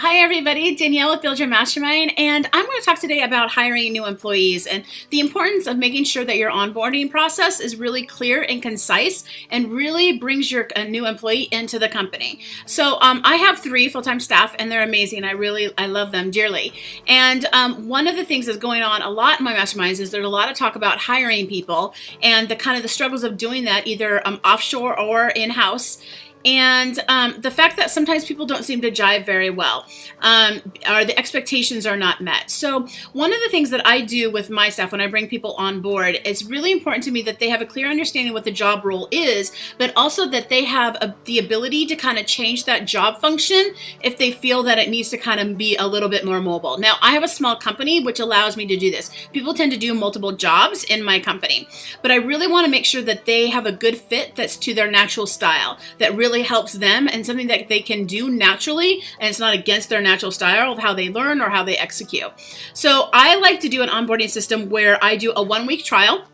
Hi everybody, Danielle with Your Mastermind, and I'm going to talk today about hiring new employees and the importance of making sure that your onboarding process is really clear and concise and really brings your new employee into the company. So I have 3 full-time staff and they're amazing. I love them dearly. And one of the things that's going on a lot in my masterminds is there's a lot of talk about hiring people and the struggles of doing that either offshore or in-house. And the fact that sometimes people don't seem to jive very well, or the expectations are not met. So one of the things that I do with my staff when I bring people on board, it's really important to me that they have a clear understanding what the job role is, but also that they have the ability to kind of change that job function if they feel that it needs to kind of be a little bit more mobile. Now, I have a small company which allows me to do this. People tend to do multiple jobs in my company, but I really want to make sure that they have a good fit that's to their natural style, that really helps them and something that they can do naturally and it's not against their natural style of how they learn or how they execute. So I like to do an onboarding system where I do a 1-week trial.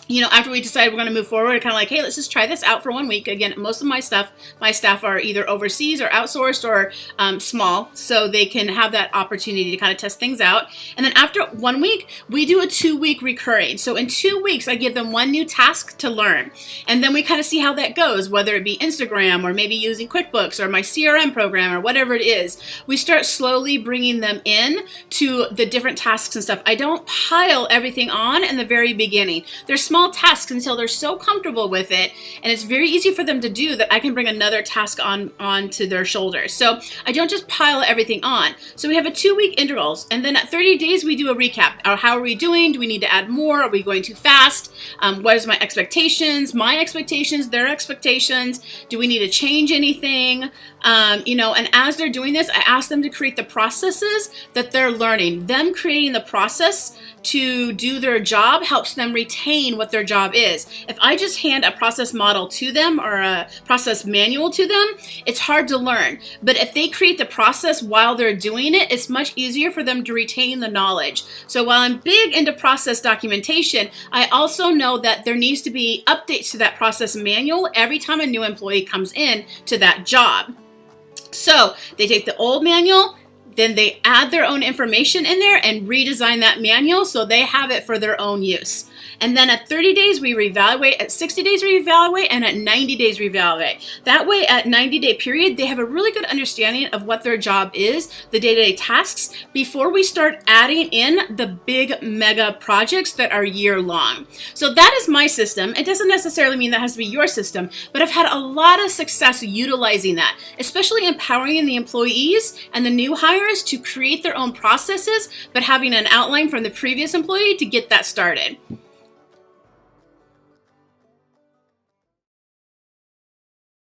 You know, after we decide we're going to move forward, kind of like, hey, let's just try this out for 1 week. Again, most of my staff are either overseas or outsourced or small, so they can have that opportunity to kind of test things out. And then after 1 week, we do a 2-week recurring. So in 2 weeks, I give them 1 new task to learn. And then we kind of see how that goes, whether it be Instagram or maybe using QuickBooks or my CRM program or whatever it is. We start slowly bringing them in to the different tasks and stuff. I don't pile everything on in the very beginning. There's small tasks until they're so comfortable with it, and it's very easy for them to do that I can bring another task on to their shoulders. So I don't just pile everything on. So we have a 2-week intervals, and then at 30 days we do a recap. How are we doing? Do we need to add more? Are we going too fast? What is my expectations, their expectations? Do we need to change anything? And as they're doing this, I ask them to create the processes that they're learning. Them creating the process to do their job helps them retain what their job is. If I just hand a process model to them or a process manual to them, it's hard to learn. But if they create the process while they're doing it, it's much easier for them to retain the knowledge. So while I'm big into process documentation, I also know that there needs to be updates to that process manual every time a new employee comes in to that job. So they take the old manual, then they add their own information in there and redesign that manual so they have it for their own use. And then at 30 days, we reevaluate. At 60 days, we reevaluate. And at 90 days, we reevaluate. That way, at 90-day period, they have a really good understanding of what their job is, the day-to-day tasks, before we start adding in the big mega projects that are year-long. So that is my system. It doesn't necessarily mean that has to be your system, but I've had a lot of success utilizing that, especially empowering the employees and the new hires to create their own processes, but having an outline from the previous employee to get that started.